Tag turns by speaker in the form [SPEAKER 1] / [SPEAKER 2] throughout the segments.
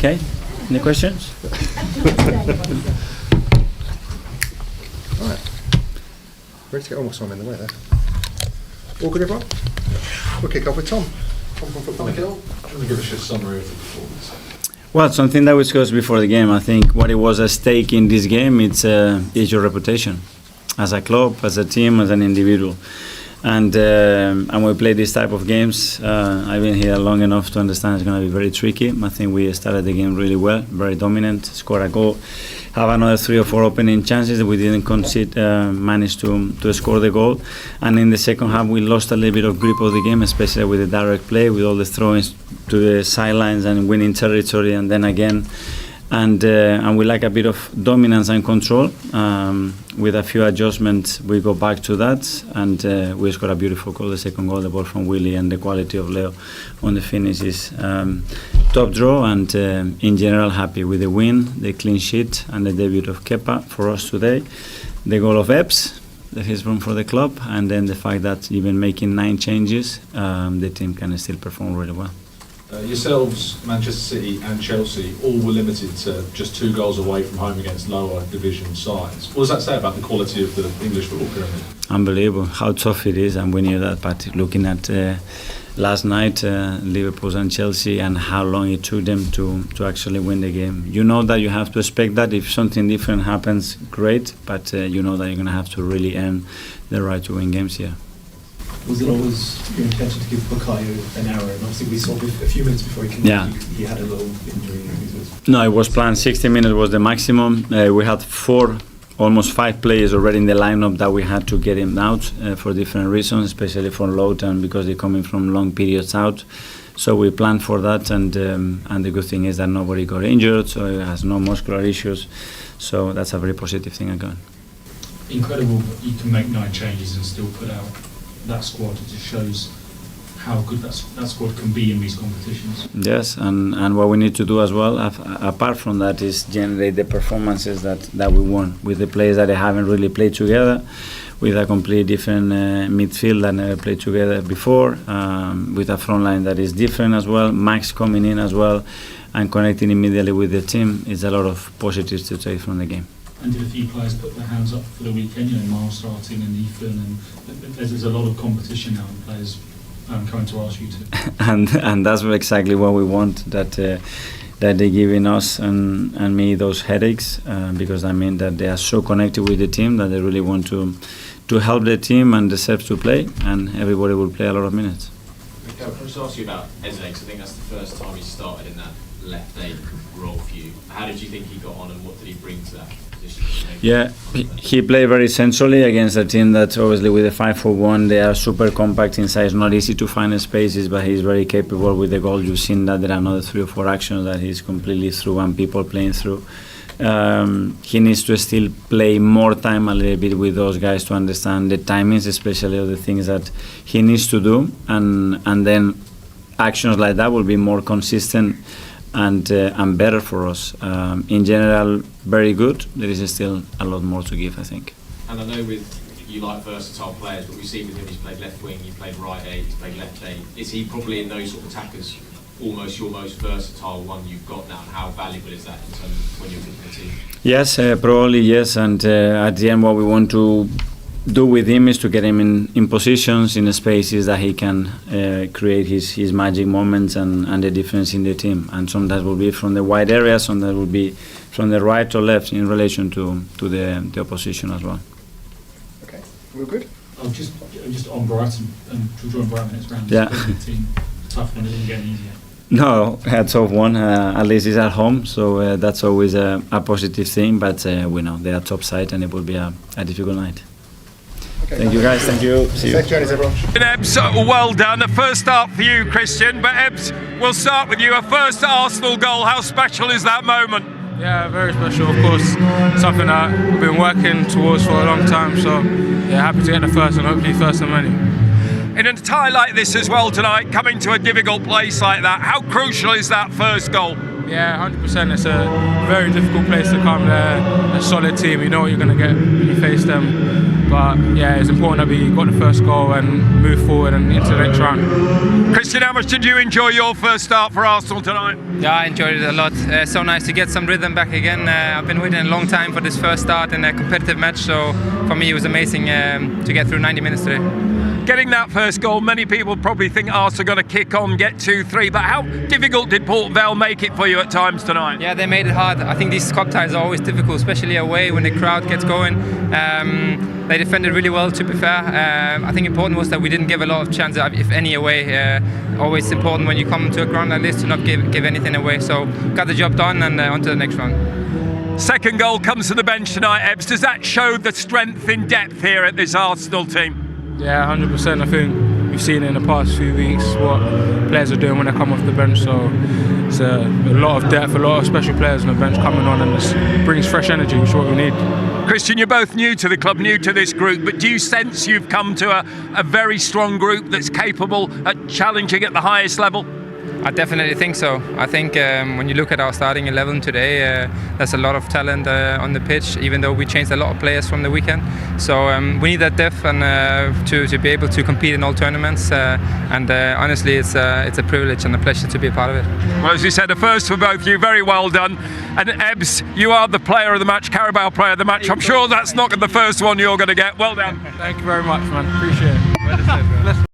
[SPEAKER 1] Okay, any questions?
[SPEAKER 2] All right. Ready to get almost time in the way there. All good, everyone? We'll kick off with Tom. Tom from Football.
[SPEAKER 3] Michael, do you want to give us a summary of the performance?
[SPEAKER 1] Well, something that we discussed before the game. I think what it was at stake in this game, it's your reputation as a club, as a team, as an individual. And we play this type of games. I've been here long enough to understand it's going to be very tricky. I think we started the game really well, very dominant, scored a goal, have another 3 or 4 opening chances that we didn't concede, managed to score the goal. And in the second half, we lost a little bit of grip of the game, especially with the direct play, with all the throw-ins to the sidelines and winning territory, and then again. And we like a bit of dominance and control. With a few adjustments, we go back to that, and we scored a beautiful goal, the second goal, the ball from Willie, and the quality of Leo on the finish is top draw. And in general, happy with the win, the clean sheet, and the debut of Kepa for us today. The goal of Epps, that is room for the club, and then the fact that even making 9 changes, the team can still perform really well.
[SPEAKER 3] Yourselves, Manchester City and Chelsea, all were limited to just 2 goals away from home against lower division sides. What does that say about the quality of the English football pyramid?
[SPEAKER 1] Unbelievable how tough it is, and we knew that. But looking at last night, Liverpool and Chelsea, and how long it took them to actually win the game, you know that you have to expect that. If something different happens, great, but you know that you're going to have to really earn the right to win games here.
[SPEAKER 4] Was it always your intention to give Bukayo an hour? And obviously we saw a few minutes before he came on, he had a little injury.
[SPEAKER 1] No, it was planned. 60 minutes was the maximum. We had 4, almost 5 players already in the lineup that we had to get him out for different reasons, especially from Lowton, because they're coming from long periods out. So we planned for that, and the good thing is that nobody got injured, so he has no muscular issues. So that's a very positive thing again.
[SPEAKER 5] Incredible that you can make 9 changes and still put out that squad. It just shows how good that squad can be in these competitions.
[SPEAKER 1] Yes, and what we need to do as well, apart from that, is generate the performances that we want with the players that they haven't really played together, with a completely different midfield that never played together before, with a front line that is different as well, Max coming in as well, and connecting immediately with the team. Is a lot of positives to take from the game.
[SPEAKER 5] And did a few players put their hands up for the weekend? You know, Miles starting and Ethan, and there's a lot of competition now, and players coming to ask you to. and
[SPEAKER 1] that's exactly what we want. That they're giving us and me those headaches, because I mean that they are so connected with the team that they really want to help the team and deserve to play, and everybody will play a lot of minutes.
[SPEAKER 6] Can I just ask you about Eze? Because I think that's the first time he started in that left 8 role for you. How did you think he got on, and what did he bring to that position?
[SPEAKER 1] Yeah, he played very centrally against a team that obviously with the 5-4-1, they are super compact inside. It's not easy to find spaces, but he's very capable with the goal. You've seen that there are another 3 or 4 actions that he's completely through and people playing through. He needs to still play more time a little bit with those guys to understand the timings, especially of the things that he needs to do, and then actions like that will be more consistent and better for us. In general, very good. There is still a lot more to give, I think.
[SPEAKER 6] And I know with you like versatile players, but we've seen with him he's played left wing, he played right 8, he's played left 8. Is he probably in those sort of attackers almost your most versatile one you've got now, and how valuable is that in terms of when you're picking a team?
[SPEAKER 1] Yes, probably yes, and at the end what we want to do with him is to get him in positions, in spaces that he can create his magic moments and the difference in the team. And sometimes will be from the wide area, sometimes will be from the right or left in relation to the opposition as well.
[SPEAKER 2] Okay, we're good.
[SPEAKER 5] Oh, just on Brighton, and to join Brighton next round.
[SPEAKER 1] Yeah.
[SPEAKER 5] Team, tough one, it didn't get easier.
[SPEAKER 1] No, a tough one. At least it's at home, so that's always a positive thing. But we know they are top side, and it will be a difficult night.
[SPEAKER 2] Okay,
[SPEAKER 1] thank you, guys. Thank you. See you.
[SPEAKER 2] Safe journeys, everyone.
[SPEAKER 7] Ebbs, well done. The first start for you, Christian. But Ebbs, we'll start with you. A first Arsenal goal. How special is that moment?
[SPEAKER 8] Yeah, very special, of course. Something that we've been working towards for a long time. So, yeah, happy to get the first, and hopefully first and many.
[SPEAKER 7] In a tie like this as well tonight, coming to a difficult place like that, how crucial is that first goal?
[SPEAKER 8] Yeah, 100%. It's a very difficult place to come there. A solid team, you know what you're going to get when you face them. But yeah, it's important that we got the first goal and move forward and into the next round.
[SPEAKER 7] Christian, how much did you enjoy your first start for Arsenal tonight?
[SPEAKER 9] Yeah, I enjoyed it a lot. So nice to get some rhythm back again. I've been waiting a long time for this first start in a competitive match, so for me it was amazing to get through 90 minutes today.
[SPEAKER 7] Getting that first goal, many people probably think Arsenal are going to kick on, get 2-3, but how difficult did Port Vale make it for you at times tonight?
[SPEAKER 9] Yeah, they made it hard. I think these cup ties are always difficult, especially away when the crowd gets going. They defended really well, to be fair. I think important was that we didn't give a lot of chances, if any, away. Always important when you come to a ground like this to not give anything away. So got the job done and on to the next round.
[SPEAKER 7] Second goal comes to the bench tonight, Ebbs. Does that show the strength in depth here at this Arsenal team?
[SPEAKER 8] Yeah, 100%. I think we've seen it in the past few weeks what players are doing when they come off the bench. So it's a lot of depth, a lot of special players on the bench coming on, and it brings fresh energy, which is what we need.
[SPEAKER 7] Christian, you're both new to the club, new to this group, but do you sense you've come to a very strong group that's capable at challenging at the highest level?
[SPEAKER 9] I definitely think so. I think when you look at our starting 11 today, there's a lot of talent on the pitch, even though we changed a lot of players from the weekend. So we need that depth and to be able to compete in all tournaments. Honestly, it's a privilege and a pleasure to be a part of it.
[SPEAKER 7] Well, as you said, a first for both of you. Very well done. And Ebbs, you are the player of the match, Carabao player of the match. I'm sure that's not the first one you're going to get. Well done.
[SPEAKER 8] Thank you very much, man. Appreciate it.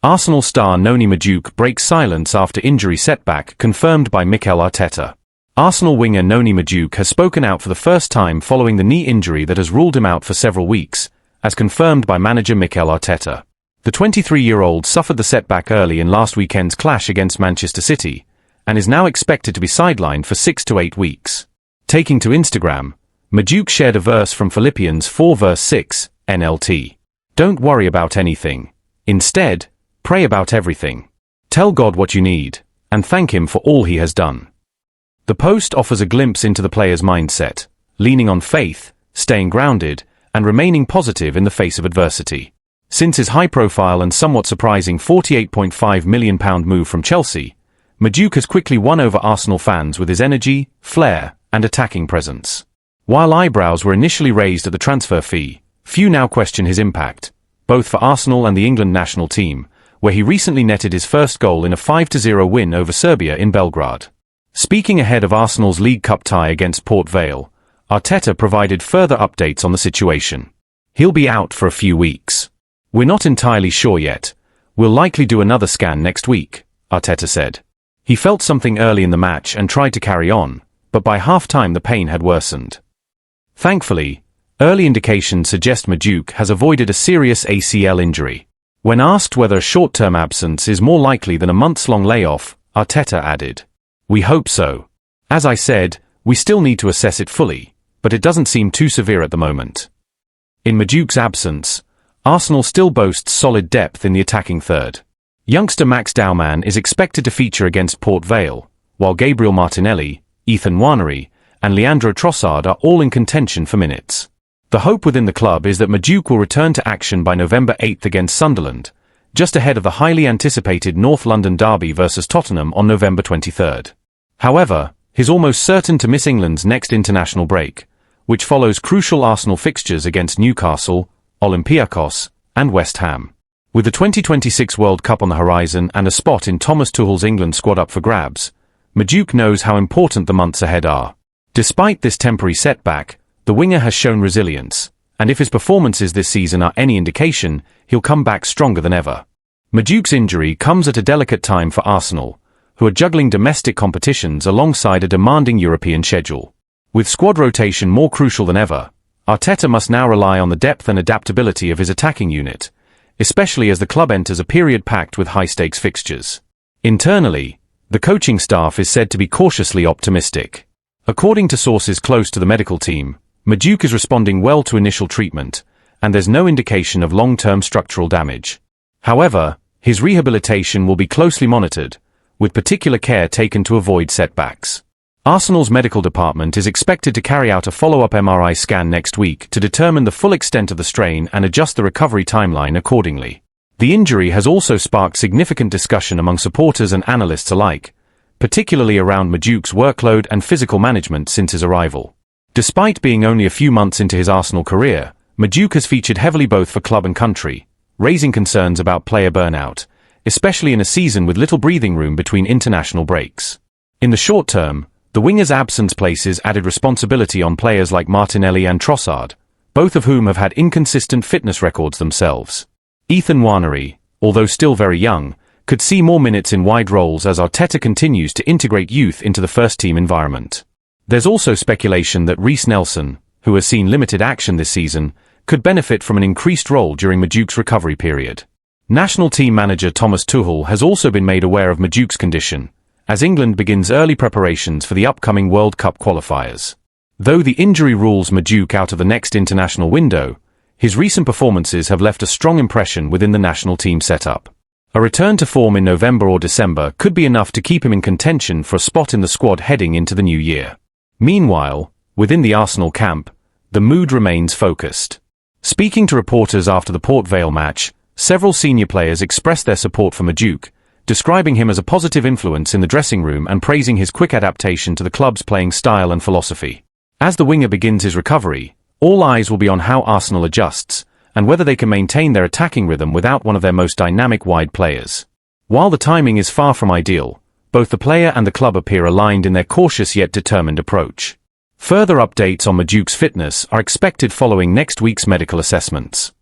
[SPEAKER 10] Arsenal star Noni Madueke breaks silence after injury setback confirmed by Mikel Arteta. Arsenal winger Noni Madueke has spoken out for the first time following the knee injury that has ruled him out for several weeks, as confirmed by manager Mikel Arteta. The 23-year-old suffered the setback early in last weekend's clash against Manchester City, and is now expected to be sidelined for 6 to 8 weeks. Taking to Instagram, Madueke shared a verse from Philippians 4 verse 6, NLT. Don't worry about anything. Instead, pray about everything. Tell God what you need, and thank Him for all He has done. The post offers a glimpse into the player's mindset, leaning on faith, staying grounded, and remaining positive in the face of adversity. Since his high-profile and somewhat surprising £48.5 million move from Chelsea, Madueke has quickly won over Arsenal fans with his energy, flair, and attacking presence. While eyebrows were initially raised at the transfer fee, few now question his impact, both for Arsenal and the England national team, where he recently netted his first goal in a 5-0 win over Serbia in Belgrade. Speaking ahead of Arsenal's League Cup tie against Port Vale, Arteta provided further updates on the situation. He'll be out for a few weeks. We're not entirely sure yet. We'll likely do another scan next week, Arteta said. He felt something early in the match and tried to carry on, but by half-time the pain had worsened. Thankfully, early indications suggest Madueke has avoided a serious ACL injury. When asked whether a short-term absence is more likely than a months-long layoff, Arteta added, "We hope so. As I said, we still need to assess it fully, but it doesn't seem too severe at the moment." In Madueke's absence, Arsenal still boasts solid depth in the attacking third. Youngster Max Daumann is expected to feature against Port Vale, while Gabriel Martinelli, Ethan Nwaneri, and Leandro Trossard are all in contention for minutes. The hope within the club is that Madueke will return to action by November 8 against Sunderland, just ahead of the highly anticipated North London derby versus Tottenham on November 23. However, he's almost certain to miss England's next international break, which follows crucial Arsenal fixtures against Newcastle, Olympiacos, and West Ham. With the 2026 World Cup on the horizon and a spot in Thomas Tuchel's England squad up for grabs, Madueke knows how important the months ahead are. Despite this temporary setback, the winger has shown resilience, and if his performances this season are any indication, he'll come back stronger than ever. Madueke's injury comes at a delicate time for Arsenal, who are juggling domestic competitions alongside a demanding European schedule. With squad rotation more crucial than ever, Arteta must now rely on the depth and adaptability of his attacking unit, especially as the club enters a period packed with high-stakes fixtures. Internally, the coaching staff is said to be cautiously optimistic. According to sources close to the medical team, Madueke is responding well to initial treatment, and there's no indication of long-term structural damage. However, his rehabilitation will be closely monitored, with particular care taken to avoid setbacks. Arsenal's medical department is expected to carry out a follow-up MRI scan next week to determine the full extent of the strain and adjust the recovery timeline accordingly. The injury has also sparked significant discussion among supporters and analysts alike, particularly around Madueke's workload and physical management since his arrival. Despite being only a few months into his Arsenal career, Madueke has featured heavily both for club and country, raising concerns about player burnout, especially in a season with little breathing room between international breaks. In the short term, the winger's absence places added responsibility on players like Martinelli and Trossard, both of whom have had inconsistent fitness records themselves. Ethan Nwaneri, although still very young, could see more minutes in wide roles as Arteta continues to integrate youth into the first-team environment. There's also speculation that Reiss Nelson, who has seen limited action this season, could benefit from an increased role during Madueke's recovery period. National team manager Thomas Tuchel has also been made aware of Madueke's condition, as England begins early preparations for the upcoming World Cup qualifiers. Though the injury rules Madueke out of the next international window, his recent performances have left a strong impression within the national team setup. A return to form in November or December could be enough to keep him in contention for a spot in the squad heading into the new year. Meanwhile, within the Arsenal camp, the mood remains focused. Speaking to reporters after the Port Vale match, several senior players expressed their support for Madueke, describing him as a positive influence in the dressing room and praising his quick adaptation to the club's playing style and philosophy. As the winger begins his recovery, all eyes will be on how Arsenal adjusts, and whether they can maintain their attacking rhythm without one of their most dynamic wide players. While the timing is far from ideal, both the player and the club appear aligned in their cautious yet determined approach. Further updates on Madueke's fitness are expected following next week's medical assessments.